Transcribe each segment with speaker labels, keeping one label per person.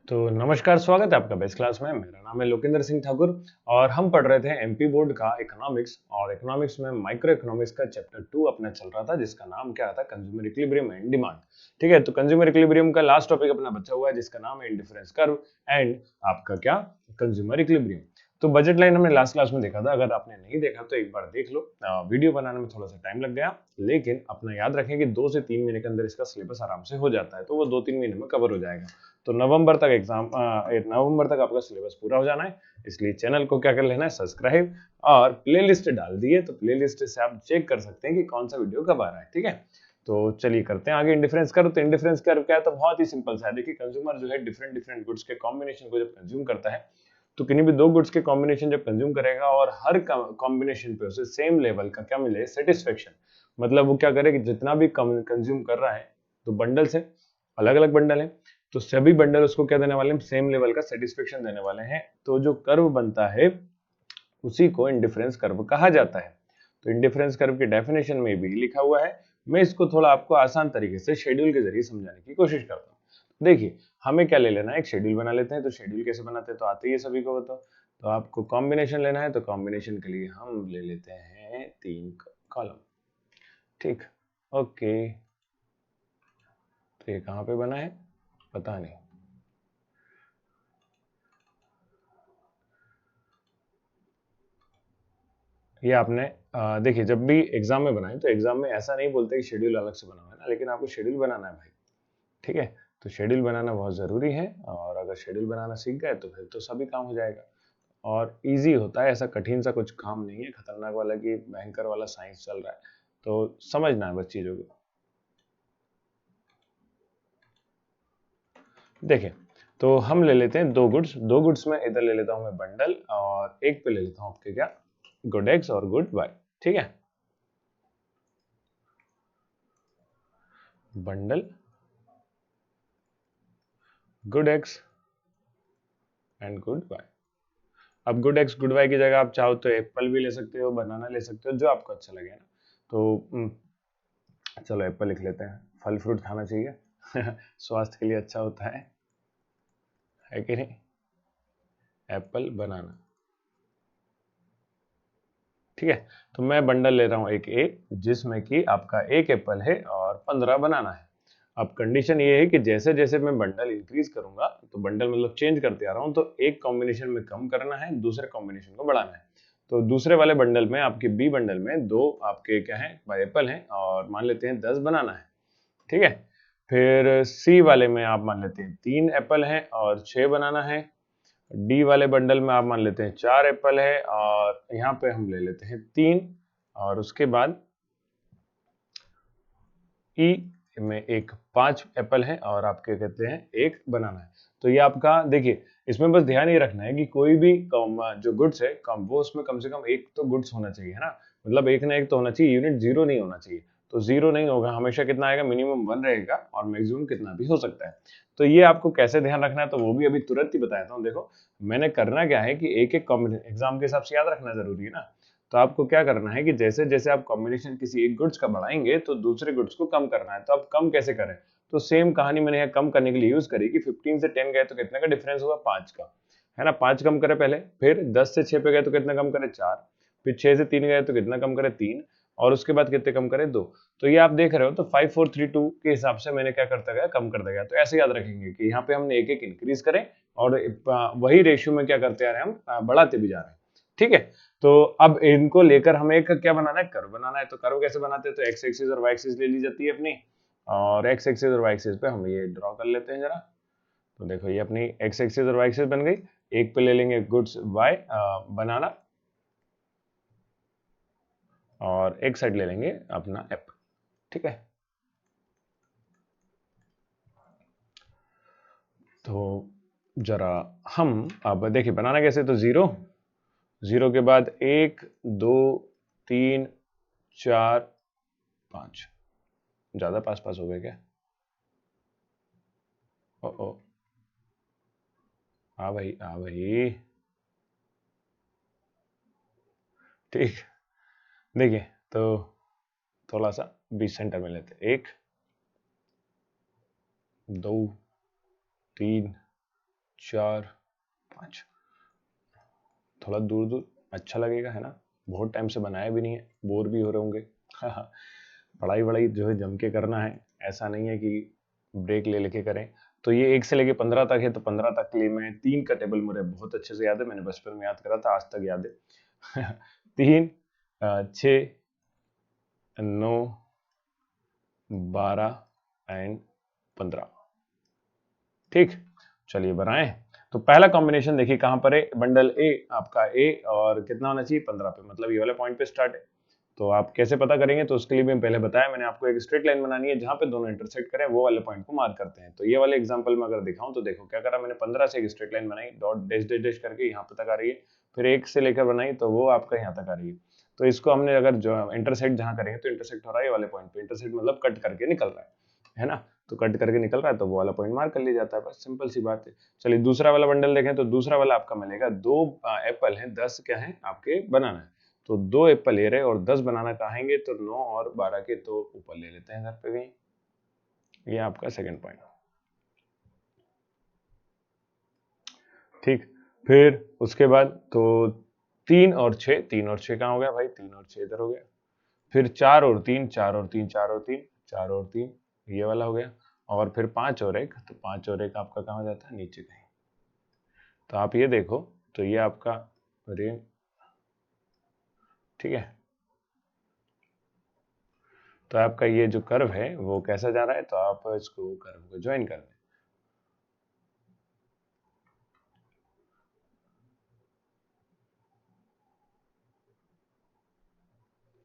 Speaker 1: तो नमस्कार, स्वागत है आपका बेस्ट क्लास में। मेरा नाम है लोकेंद्र सिंह ठाकुर और हम पढ़ रहे थे एमपी बोर्ड का इकोनॉमिक्स। और इकोनॉमिक्स में माइक्रो इकोनॉमिक्स का चैप्टर 2 अपना चल रहा था, जिसका नाम क्या था, कंज्यूमर इक्विलिब्रियम एंड डिमांड। ठीक है, तो कंज्यूमर इक्विलिब्रियम का लास्ट टॉपिक अपना बचा हुआ है, जिसका नाम है इंडिफरेंस कर्व एंड आपका क्या, कंज्यूमर इक्विलिब्रियम। तो बजट लाइन हमने लास्ट क्लास में देखा था। अगर आपने नहीं देखा तो एक बार देख लो। वीडियो बनाने में थोड़ा सा टाइम लग गया, लेकिन अपना याद रखें कि 2 से 3 महीने के अंदर इसका सिलेबस आराम से हो जाता है, तो वो 2-3 महीने में कवर हो जाएगा। तो नवंबर तक नवंबर तक आपका सिलेबस पूरा हो जाना है, इसलिए चैनल को क्या कर लेना है, सब्सक्राइब। और प्लेलिस्ट डाल दिए, तो प्लेलिस्ट से आप चेक कर सकते हैं कि कौन सा वीडियो कब आ रहा है। ठीक है, तो चलिए करते हैं आगे। इंडिफरेंस कर्व, तो इंडिफरेंस कर्व क्या है, तो बहुत ही सिंपल सा है। देखिए, कंज्यूमर जो है डिफरेंट डिफरेंट गुड्स के कॉम्बिनेशन को जब कंज्यूम करता है, तो किन्हीं भी दो गुड्स के कॉम्बिनेशन जब कंज्यूम करेगा और हर कॉम्बिनेशन पे उसे सेम लेवल का क्या मिले, सेटिस्फेक्शन। मतलब वो क्या करे कि जितना भी कंज्यूम कर रहा है, तो बंडल से अलग अलग बंडल है, तो सभी बंडल उसको क्या देने वाले हैं, सेम लेवल का सेटिस्फेक्शन देने वाले हैं। तो जो कर्व बनता है उसी को इंडिफरेंस कर्व कहा जाता है। तो इंडिफरेंस कर्व की डेफिनेशन में भी लिखा हुआ है। मैं इसको थोड़ा आपको आसान तरीके से शेड्यूल के जरिए समझाने की कोशिश करता हूँ। देखिए, हमें क्या ले लेना है, एक शेड्यूल बना लेते हैं। तो शेड्यूल कैसे बनाते हैं, तो आते ही है सभी को बताओ। तो आपको कॉम्बिनेशन लेना है, तो कॉम्बिनेशन के लिए हम ले लेते हैं 3 कॉलम। ठीक, ओके। तो ये कहाँ पे बना है, पता नहीं। ये आपने देखिए, जब भी एग्जाम में बनाए तो एग्जाम में ऐसा नहीं बोलते कि शेड्यूल अलग से बना हुआ है ना, लेकिन आपको शेड्यूल बनाना है भाई। ठीक है, तो शेड्यूल बनाना बहुत ज़रूरी है, और अगर शेड्यूल बनाना सीख गए तो फिर तो सभी काम हो जाएगा। और इजी होता है, ऐसा कठिन सा कुछ काम नहीं है, खतरनाक वाला कि भयंकर वाला साइंस चल रहा है। तो समझना है बस चीज़ों को। देखिए, तो हम ले लेते हैं दो गुड्स में इधर ले लेता हूँ मैं बंडल, और एक पे ले लेता हूँ आपके क्या, गुड एक्स और गुड वाई। ठीक है, bundle, good X and good Y. अब गुड एक्स गुड वाई की जगह आप चाहो तो एप्पल भी ले सकते हो, बनाना ले सकते हो, जो आपको अच्छा लगे ना। तो चलो एप्पल लिख लेते हैं, फल फ्रूट खाना चाहिए स्वास्थ्य के लिए अच्छा होता है कि नहीं। एप्पल, बनाना। ठीक है, तो मैं बंडल ले रहा हूँ एक ए, जिसमें कि आपका एक एप्पल है और 15 बनाना है। अब कंडीशन ये है कि जैसे जैसे मैं बंडल इंक्रीज करूंगा, तो बंडल मतलब चेंज करते आ रहा हूँ, तो एक कॉम्बिनेशन में कम करना है, दूसरे कॉम्बिनेशन को बढ़ाना है। तो दूसरे वाले बंडल में, आपके बी बंडल में, दो आपके क्या है, एप्पल हैं, और मान लेते हैं 10 बनाना है। ठीक है, फिर सी वाले में आप मान लेते हैं 3 एप्पल हैं और 6 बनाना है। डी वाले बंडल में आप मान लेते हैं 4 एप्पल है, और यहाँ पे हम ले लेते हैं 3। और उसके बाद ई में एक 5 एप्पल है और आपके कहते हैं एक बनाना है। तो ये आपका, देखिए, इसमें बस ध्यान ये रखना है कि कोई भी जो गुड्स है वो उसमें कम से कम एक तो गुड्स होना चाहिए, है ना। मतलब एक ना एक तो होना चाहिए, यूनिट जीरो नहीं होना चाहिए। तो जीरो नहीं होगा, हमेशा कितना आएगा, मिनिमम 1 रहेगा, और मैक्सिमम कितना भी हो सकता है। तो ये आपको कैसे ध्यान रखना है, तो वो भी अभी तुरंत ही बताता हूँ। देखो, मैंने करना क्या है कि एक एक कॉम्बिनेशन एग्जाम के हिसाब से याद रखना जरूरी है ना। तो आपको क्या करना है कि जैसे जैसे आप कॉम्बिनेशन किसी एक गुड्स का बढ़ाएंगे, तो दूसरे गुड्स को कम करना है। तो आप कम कैसे करें, तो सेम कहानी मैंने यहाँ कम करने के लिए यूज करी कि 15 से 10 गए तो कितने का डिफरेंस हुआ, 5 का, है ना। 5 कम करे पहले, फिर 10 से 6 पे गए तो कितना कम करे, 4, फिर 6 से 3 गए तो कितना कम करे, 3, और उसके बाद कितने कम करे, 2। तो ये आप देख रहे हो, तो 5 4 3 2 के हिसाब से मैंने क्या करता गया, कम करता गया। तो ऐसे याद रखेंगे कि यहाँ पे हमने एक एक इंक्रीज करें, और वही रेशियो में क्या करते आ रहे हैं, हम बढ़ाते भी जा रहे हैं। ठीक है, तो अब इनको लेकर हमें एक क्या बनाना है, कर्व बनाना है। तो कर्व कैसे बनाते हैं, तो एक्स एक्सिस और वाई एक्सिस ले ली जाती है अपनी, और एक्स एक्सिस और वाई एक्सिस पे हम ये ड्रॉ कर लेते हैं जरा। तो देखो, ये अपनी एक्स एक्सिस और वाई एक्सिस बन गई। एक पे ले लेंगे गुड्स वाई, बनाना, और एक साइड ले लेंगे अपना एप्पल। ठीक है, तो जरा हम अब देखिए बनाना कैसे, तो जीरो, जीरो के बाद 1 2 3 4 5, ज्यादा पास पास हो गए क्या, ओ ओ, हाँ भाई, हाँ भाई। ठीक, देखिए, तो थोड़ा सा 20 सेंटर में लेते हैं, 1 2 3 4 5, थोड़ा दूर दूर अच्छा लगेगा है ना। बहुत टाइम से बनाया भी नहीं है, बोर भी हो रहे होंगे। पढ़ाई वढ़ाई जो है जम के करना है, ऐसा नहीं है कि ब्रेक ले लेके करें। तो ये 1 से लेके 15 तक है, तो 15 तक के लिए मैं 3 का टेबल मुझे बहुत अच्छे से याद है, मैंने बचपन में याद करा था, आज तक याद है। 3 6 9 12 एंड 15। ठीक, चलिए बनाएं। तो पहला कॉम्बिनेशन देखिए कहां पर है, बंडल ए, आपका ए और कितना होना चाहिए 15 पे, मतलब ये वाले पॉइंट पे स्टार्ट है। तो आप कैसे पता करेंगे, तो उसके लिए भी पहले बताया मैंने आपको, एक स्ट्रेट लाइन बनानी है जहां पे दोनों इंटरसेक्ट करें, वो वाले पॉइंट को मार्क करते हैं। तो ये वाले एग्जांपल में अगर दिखाऊं तो देखो क्या करा मैंने, 15 से एक स्ट्रेट लाइन बनाई, डॉट डैश डैश डैश करके यहाँ पे तक आ रही है, फिर 1 से लेकर बनाई तो वो आपका यहाँ तक आ रही है। तो इसको हमने अगर जो इंटरसेक्ट जहां करेंगे तो इंटरसेक्ट हो रहा है ये वाले पॉइंट पे, इंटरसेक्ट मतलब कट करके निकल रहा है ना। तो कट करके निकल रहा है तो वो वाला पॉइंट मार्क कर लिया जाता है, बस सिंपल सी बात है। चलिए दूसरा वाला बंडल देखें, तो दूसरा वाला आपका मिलेगा, 2 एप्पल हैं, 10 क्या है आपके बनाना है। तो 2 एप्पल ले रहे और 10 बनाना कहेंगे, तो 9 और 12 के तो ऊपर ले लेते हैं घर पे भी। ये आपका सेकंड पॉइंट। ठीक, फिर उसके बाद तो 3 और 6, 3 और 6 कहाँ हो गया भाई, 3 और 6 इधर हो गया। फिर 4 और 3, 4 और 3, 4 और 3, 4 और 3 ये वाला हो गया। और फिर 5 और 1, तो 5 और 1 आपका कहाँ हो जाता है, नीचे कहीं। तो आप ये देखो, तो ये आपका रेन, ठीक है। तो आपका ये जो कर्व है वो कैसा जा रहा है, तो आप इसको कर्व को ज्वाइन कर दें।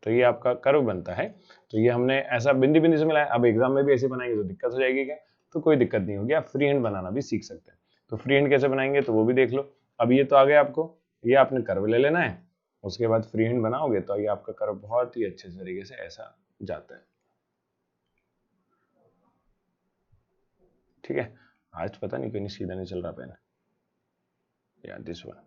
Speaker 1: तो ये आपका कर्व बनता है। तो ये हमने ऐसा बिंदी बिंदी से मिलाया, अब एग्जाम में भी ऐसे बनाएंगे तो दिक्कत हो जाएगी क्या, तो कोई दिक्कत नहीं होगी, आप फ्री हैंड बनाना भी सीख सकते हैं। तो फ्री हैंड कैसे बनाएंगे तो वो भी देख लो। अब ये तो आ गया आपको, ये आपने कर्व ले लेना है, उसके बाद फ्री हैंड बनाओगे तो ये आपका कर्व बहुत ही अच्छे तरीके से ऐसा जाता है। ठीक है, आज पता नहीं क्यों नहीं सीधा नहीं चल रहा पेन, या दिस वन।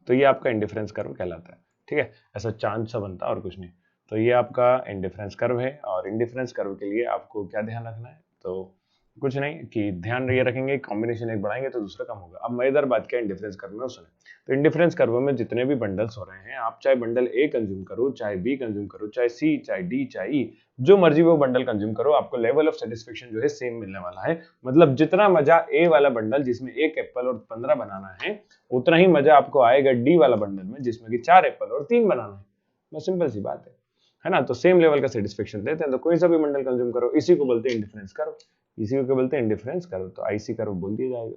Speaker 1: तो ये आपका इंडिफरेंस कर्व कहलाता है। ठीक है, ऐसा चांद सा बनता है और कुछ नहीं। तो ये आपका इंडिफरेंस कर्व है, और इंडिफरेंस कर्व के लिए आपको क्या ध्यान रखना है, तो कुछ नहीं कि ध्यान ये रखेंगे कॉम्बिनेशन एक बढ़ाएंगे तो दूसरा कम होगा। अब मजेदार बात क्या है इंडिफरेंस कर्व में, सुने। तो इंडिफरेंस कर्व में जितने भी बंडल्स हो रहे हैं, आप चाहे बंडल ए कंज्यूम करो, चाहे बी कंज्यूम करो, चाहे सी, चाहे डी, चाहे ई, जो मर्जी वो बंडल कंज्यूम करो, आपको लेवल ऑफ सेटिस्फेक्शन जो है सेम मिलने वाला है। मतलब जितना मजा ए वाला बंडल जिसमें 1 एप्पल और 15 बनाना है, उतना ही मजा आपको आएगा डी वाला बंडल में जिसमें कि 4 एप्पल और 3 बनाना है। बस सिंपल सी बात है ना। तो सेम लेवल का सेटिस्फेक्शन देते हैं, तो कोई सा भी बंडल कंज्यूम करो, इसी को बोलते हैं इंडिफरेंस कर्व, इसी को बोलते हैं इंडिफरेंस कर्व। तो आईसी कर्व बोल दिया जाएगा।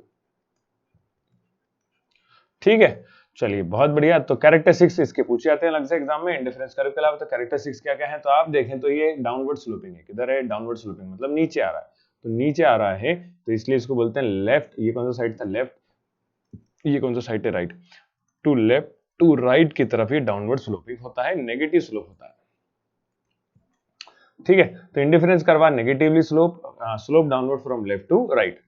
Speaker 1: ठीक है, चलिए बहुत बढ़िया। तो कैरेक्टरिस्टिक्स इसके पूछे जाते हैं अलग से एग्जाम में, इंडिफरेंस कर्व के अलावा। तो कैरेक्टरिस्टिक्स क्या क्या है, तो आप देखें तो ये डाउनवर्ड स्लोपिंग है, किधर है, डाउनवर्ड स्लोपिंग मतलब नीचे आ रहा है। तो नीचे आ रहा है तो इसलिए इसको बोलते हैं लेफ्ट। ये कौन सा साइड था, लेफ्ट। ये कौन सा साइड है, right. To left to right की तरफ ये डाउनवर्ड स्लोपिंग होता है, नेगेटिव स्लोप होता है। ठीक है, तो indifference curve are negatively slope downward from left to right.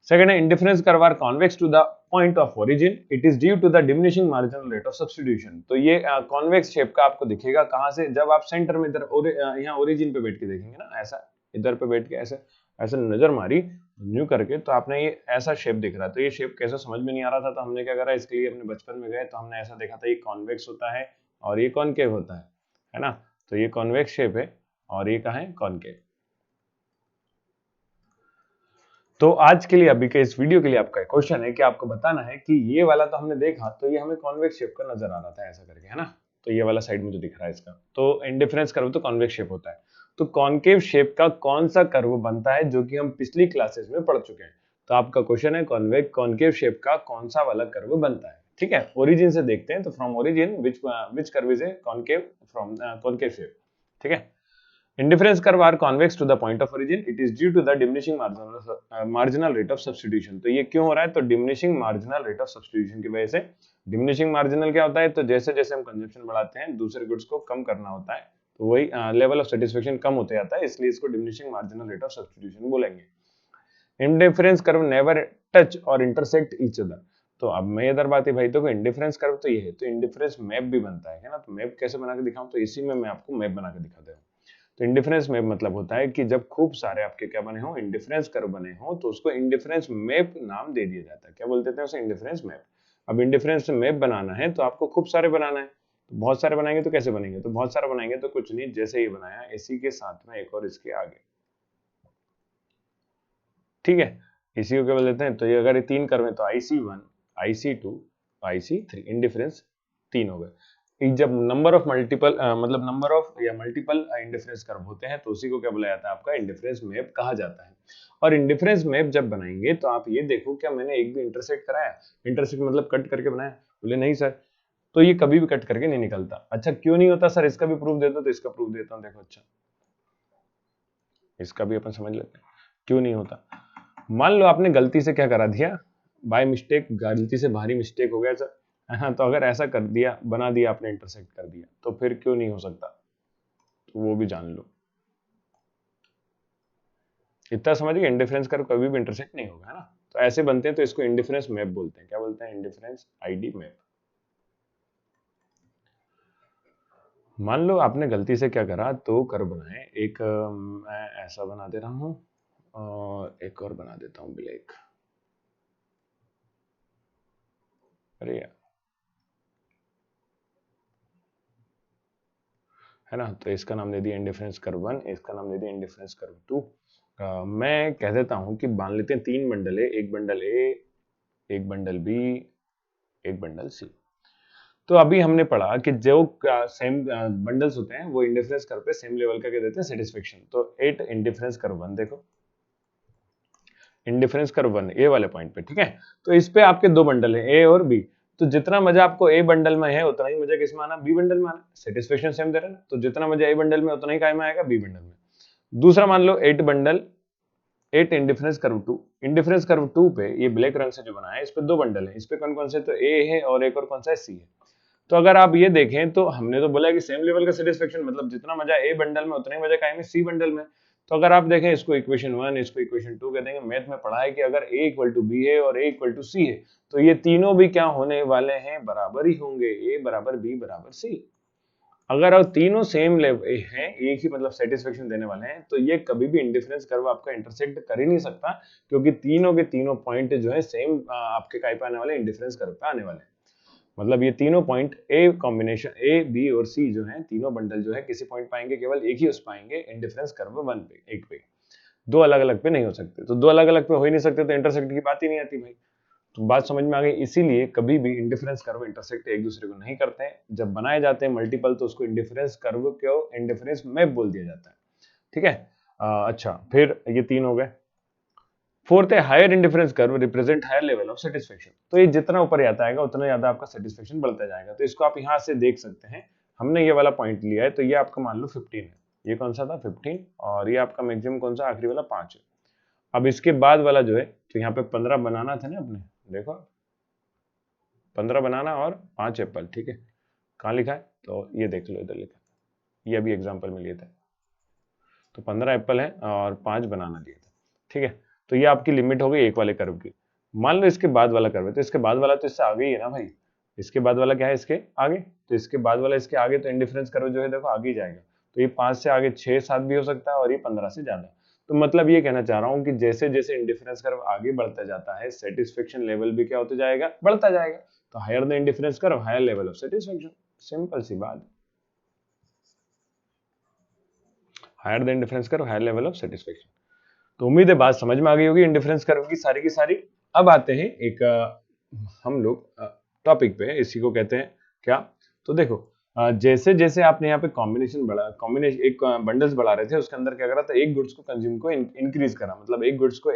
Speaker 1: Second है indifference curve are convex to the point of origin, it is due to the diminishing marginal rate of substitution. तो ये convex shape का आपको दिखेगा कहां से, जब आप सेंटर में इधर यहाँ ओरिजिन पे बैठ के देखेंगे ना, ऐसा इधर पे बैठ के ऐसे ऐसे नजर मारी न्यू करके, तो आपने ये ऐसा शेप दिख रहा है। तो ये शेप कैसे समझ में नहीं आ रहा था, तो हमने क्या करा, इसके लिए अपने बचपन में गए तो हमने ऐसा देखा था, ये कॉन्वेक्स होता है और ये कॉनकेव होता है ना। तो ये कॉन्वेक्स शेप है और ये कहाँ है, कॉनकेव। तो आज के लिए, अभी के इस वीडियो के लिए आपका क्वेश्चन है कि आपको बताना है कि ये वाला तो हमने देखा, तो ये हमें कॉन्वेक्स शेप का नजर आ रहा था ऐसा करके, है ना। तो ये वाला साइड में जो दिख रहा है इसका, तो इंडिफरेंस कर्व तो कॉन्वेक्स शेप होता है। तो कॉन्केव शेप का कौन सा कर्व बनता है, जो कि हम पिछली क्लासेस में पढ़ चुके हैं। तो आपका क्वेश्चन है कॉन्केव शेप का कौन सा वाला कर्व बनता है। ठीक है, ओरिजिन से देखते हैं। तो from origin which curve is a concave from concave shape. ठीक है, indifference curve are convex to the point of origin, it is due to the diminishing marginal rate of substitution। तो ये क्यों हो रहा है, तो diminishing marginal rate of substitution की वजह से। diminishing marginal क्या होता है, तो जैसे जैसे हम कंजम्पशन बढ़ाते हैं दूसरे गुड्स को कम करना होता है, तो वही लेवल ऑफ सेटिस्फेक्शन कम होते जाता है, इसलिए इसको diminishing marginal rate of substitution बोलेंगे। इंडिफरेंस कर्व नेवर टच और इंटरसेक्ट ईच अदर। तो अब मैं इधर बात है भाई, देखो इंडिफरेंस कर्व तो ये है, तो इंडिफरेंस मैप भी बनता है ना। तो मैप कैसे बना के दिखाऊं, तो इसी में मैं आपको मैप बना के दिखाता हूँ। तो इंडिफरेंस मैप मतलब होता है कि जब खूब सारे आपके क्या बने हो, इंडिफरेंस कर्व बने हो, तो उसको इंडिफरेंस मैप नाम दे दिया जाता है। क्या बोलते थे उसे? Indifference map. अब इंडिफरेंस मैप बनाना है तो आपको खूब सारे बनाना है। तो बहुत सारे बनाएंगे तो कैसे बनेंगे? तो बहुत सारे बनाएंगे तो कुछ नहीं, जैसे ये बनाया इसी के साथ में एक और इसके आगे, ठीक है। इसी को क्या बोल देते हैं? तो ये अगर ये 3 कर्व है तो IC1, IC2, IC3, इंडिफरेंस 3 हो गए। जब नंबर ऑफ मल्टीपल मतलब नंबर ऑफ या मल्टीपल इंडिफरेंस कर्व होते हैं तो उसी को क्या बोला जाता है? आपका इंडिफरेंस मैप कहा जाता है। और इंडिफरेंस मैप जब बनाएंगे तो आप ये देखो, क्या मैंने एक भी इंटरसेक्ट कराया? इंटरसेक्ट मतलब कट करके बनाया? बोले नहीं सर। तो ये कभी भी कट करके नहीं निकलता। अच्छा क्यों नहीं होता सर? इसका भी प्रूफ देता हूं, तो इसका प्रूफ देता हूं, देखो। अच्छा इसका भी अपन समझ लेते हैं क्यों नहीं होता। मान लो आपने गलती से क्या करा दिया, बाय मिस्टेक, गलती से भारी मिस्टेक हो गया सर, हाँ, तो अगर ऐसा कर दिया, बना दिया आपने, इंटरसेक्ट कर दिया, तो फिर क्यों नहीं हो सकता? तो वो भी जान लो। इतना समझ गए? इंडिफरेंस कर कभी भी इंटरसेक्ट नहीं होगा, है ना। तो ऐसे बनते हैं, तो इसको इंडिफरेंस मैप बोलते हैं। क्या बोलते हैं? Indifference ID map. मान लो आपने गलती से क्या करा, तो कर बनाए एक, मैं ऐसा बना दे रहा हूं और एक और बना देता हूं ब्लैक। अरे यार, है ना। तो इसका नाम दे दिया इंडिफरेंस कर्व 1, इसका नाम दे दिया इंडिफरेंस कर्व 2। मैं कह देता हूं कि मान लेते हैं 3 बंडल है, एक बंडल ए, एक बंडल बी, एक बंडल सी। तो अभी हमने पढ़ा कि जो सेम बंडल्स होते हैं वो इंडिफरेंस कर्व पे सेम लेवल का क्या देते हैं? सेटिस्फेक्शन। तो 8 इंडिफरेंस कर्व 1 देखो, इंडिफरेंस कर्व 1 ए वाले पॉइंट पे, ठीक है। तो इस पे आपके दो बंडल है, ए और बी। तो जितना मजा आपको ए बंडल में है उतना ही मजा किस में आना? बी बंडल में आना। सेटिस्फेक्शन सेम दे रहे ना, तो जितना मजा ए बंडल में उतना ही काय में आएगा? बी बंडल में। दूसरा मान लो 8 bundle, 8 indifference curve 2। Indifference curve 2 पे ये ब्लैक रंग से जो बनाया है, इस पे दो बंडल है, इस पे कौन कौन से? तो ए है और एक और कौन सा है? सी है। तो अगर आप ये देखें तो हमने तो बोला कि सेम लेवल का सेटिस्फेक्शन, मतलब जितना मजा ए बंडल में उतना ही मजा काय में? सी बंडल में। तो अगर आप देखें इसको इक्वेशन 1, इसको इक्वेशन 2 कहते हैं। मैथ में पढ़ा है कि अगर a इक्वल टू बी है और a इक्वल टू सी है तो ये तीनों भी क्या होने वाले हैं? बराबर ही होंगे। a बराबर b बराबर c। अगर अब तीनों सेम लेवल हैं, एक ही मतलब सेटिस्फेक्शन देने वाले हैं, तो ये कभी भी इंडिफरेंस कर्व आपका इंटरसेक्ट कर ही नहीं सकता, क्योंकि तीनों के तीनों पॉइंट जो है सेम आपके काय पे आने वाले? इंडिफरेंस कर्व पे आने वाले हैं। मतलब ये तीनों point A combination A B और सी जो है, तीनों बंडल जो है किसी पॉइंट पाएंगे? केवल एक ही उस पाएंगे, इंडिफरेंस कर्व 1 पे, एक पे। दो अलग अलग पे नहीं हो सकते। तो दो अलग अलग पे हो ही नहीं सकते तो इंटरसेक्ट की बात ही नहीं आती भाई। तो बात समझ में आ गई। इसीलिए कभी भी इंडिफरेंस कर्व इंटरसेक्ट एक दूसरे को नहीं करते हैं। जब बनाए जाते हैं मल्टीपल तो उसको इंडिफरेंस कर्व को इंडिफरेंस मैप बोल दिया जाता है, ठीक है। अच्छा, फिर ये 3 हो गए। फोर्थ है higher indifference curve represent higher level of satisfaction. तो ये जितना ऊपर जाता है उतना ज्यादा आपका सेटिस्फेक्शन बढ़ता जाएगा। तो इसको आप यहां से देख सकते हैं। हमने ये वाला पॉइंट लिया है, तो ये आपका मान लो 15 है। ये कौन सा था? 15। और ये आपका मैक्सिमम कौन सा? आखिरी वाला 5 है। अब इसके बाद वाला जो है, तो यहाँ पे 15 बनाना था ना अपने, देखो 15 बनाना और 5 एप्पल, ठीक है। कहाँ लिखा है? तो ये देख लो, इधर लिखा है। ये अभी एग्जाम्पल में लिए थे। तो 15 एप्पल है और 5 बनाना दिए थे, ठीक है। तो ये आपकी लिमिट हो गई एक वाले कर्व की। मान लो इसके बाद वाला कर्व है, तो इसके बाद वाला तो इससे आगे ही है ना भाई। इसके बाद वाला क्या है? इसके आगे। तो इसके बाद वाला इसके आगे, तो इंडिफरेंस कर्व जो है देखो आगे ही जाएगा। तो ये 5 से आगे 6 7 भी हो सकता है और ये 15 से ज्यादा। तो मतलब ये कहना चाह रहा हूं कि जैसे जैसे इंडिफरेंस कर्व आगे बढ़ता जाता है, सेटिस्फेक्शन लेवल भी क्या होता जाएगा? बढ़ता जाएगा। तो higher the indifference curve, higher level of satisfaction. Simple सी बात। Higher the indifference curve, higher level of satisfaction. तो उम्मीद है बात समझ में आ गई होगी इंडिफरेंस कर्व की सारी। अब आते हैं एक हम लोग टॉपिक पे, इसी को कहते हैं क्या? तो देखो, जैसे जैसे आपने यहाँ पे कॉम्बिनेशन बढ़ा, कॉम्बिनेशन एक बंडल्स बढ़ा रहे थे, उसके अंदर क्या करा था? एक गुड्स को कंज्यूम को इंक्रीज करा। मतलब एक गुड्स को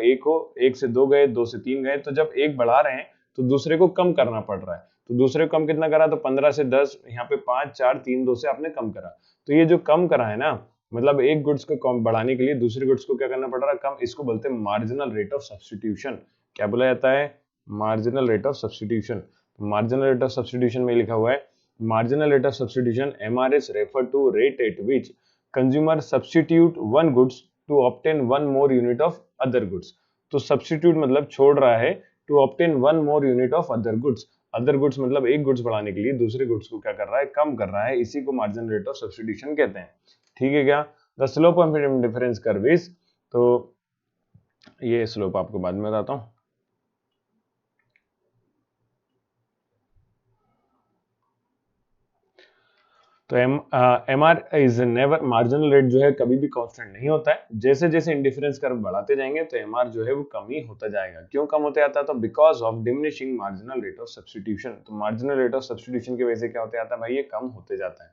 Speaker 1: एक से दो गए, दो से तीन गए। तो जब एक बढ़ा रहे हैं तो दूसरे को कम करना पड़ रहा है। तो दूसरे को कम कितना करा? तो 15 से 10, यहाँ पे 5 4 3 2 से आपने कम करा। तो ये जो कम करा है ना, मतलब एक गुड्स को कम बढ़ाने के लिए दूसरे गुड्स को क्या करना पड़ रहा है? कम। इसको बोलते हैं मार्जिनल रेट ऑफ सब्स्टिट्यूशन। क्या बोला जाता है? Marginal rate of substitution. Marginal rate of substitution में लिखा हुआ है, marginal rate of substitution MRS refer to rate at which consumer substitute one goods to obtain one more unit of other goods। तो substitute मतलब छोड़ रहा है, to obtain one more unit of other goods। other goods मतलब एक goods बढ़ाने के लिए दूसरे गुड्स को क्या कर रहा है? कम कर रहा है। इसी को marginal rate of substitution कहते हैं, ठीक है क्या? The slope of indifference curve is, तो ये स्लोप आपको बाद में बताता हूं। तो M R is never, marginal rate जो है कभी भी कांस्टेंट नहीं होता है। जैसे जैसे इंडिफरेंस कर्व बढ़ाते जाएंगे तो एम आर जो है वो कम ही होता जाएगा। क्यों कम होते आता है? तो because of diminishing marginal rate of substitution. तो मार्जिनल रेट ऑफ सब्सटीट्यूशन की वजह से क्या होते आता है भाई, ये कम होते जाता है।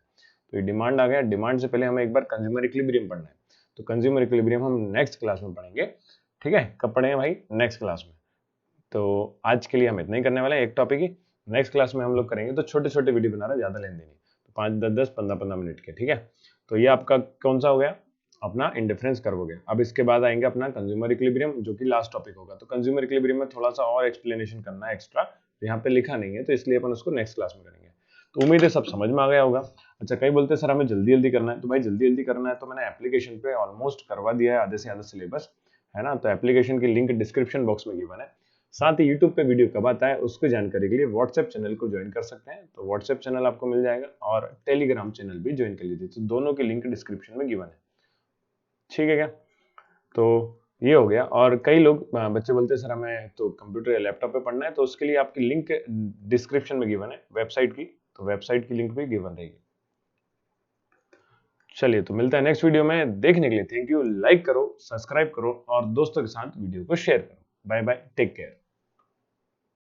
Speaker 1: तो ये डिमांड आ गया। डिमांड से पहले हमें एक बार कंज्यूमर इक्विलिब्रियम पढ़ना है। तो कंज्यूमर इक्विलिब्रियम हम नेक्स्ट क्लास में पढ़ेंगे। ठीक है, कब पढ़ेंगे भाई? नेक्स्ट क्लास में। तो आज के लिए हम इतना ही करने वाले हैं, एक टॉपिक ही। नेक्स्ट क्लास में हम लोग करेंगे। तो छोटे छोटे वीडियो बना रहे हैं, ज्यादा लेंदी नहीं, तो 5, 10, 10, 15 15 मिनट के। ठीक है, तो ये आपका कौन सा हो गया? अपना इंडिफरेंस कर्व हो गया। अब इसके बाद आएंगे अपना कंज्यूमर इक्विलिब्रियम, जो कि लास्ट टॉपिक होगा। तो कंज्यूमर इक्विलिब्रियम में थोड़ा सा और एक्सप्लेनेशन करना है एक्स्ट्रा, तो यहाँ पे लिखा नहीं है, तो इसलिए अपन उसको नेक्स्ट क्लास में करेंगे। तो उम्मीद है सब समझ में आ गया होगा। अच्छा, कई बोलते हैं सर हमें जल्दी जल्दी करना है। तो भाई जल्दी जल्दी करना है तो मैंने एप्लीकेशन पे ऑलमोस्ट करवा दिया है आधे से ज्यादा सिलेबस, है ना। तो एप्लीकेशन की लिंक डिस्क्रिप्शन बॉक्स में गिवन है। साथ ही यूट्यूब पे वीडियो कब आता है उसकी जानकारी के लिए व्हाट्सएप चैनल को ज्वाइन कर सकते हैं। तो व्हाट्सएप चैनल आपको मिल जाएगा, और टेलीग्राम चैनल भी ज्वाइन कर लीजिए। तो दोनों की लिंक डिस्क्रिप्शन में गिवन है। ठीक है क्या? तो ये हो गया। और कई लोग बच्चे बोलते हैं सर हमें तो कंप्यूटर या लैपटॉप पे पढ़ना है, तो उसके लिए आपकी लिंक डिस्क्रिप्शन में गिवन है वेबसाइट की। तो वेबसाइट की लिंक भी गिवन रहेगी। चलिए, तो मिलता है नेक्स्ट वीडियो में। देखने के लिए थैंक यू। लाइक करो, सब्सक्राइब करो और दोस्तों के साथ वीडियो को शेयर करो। Bye bye, take care.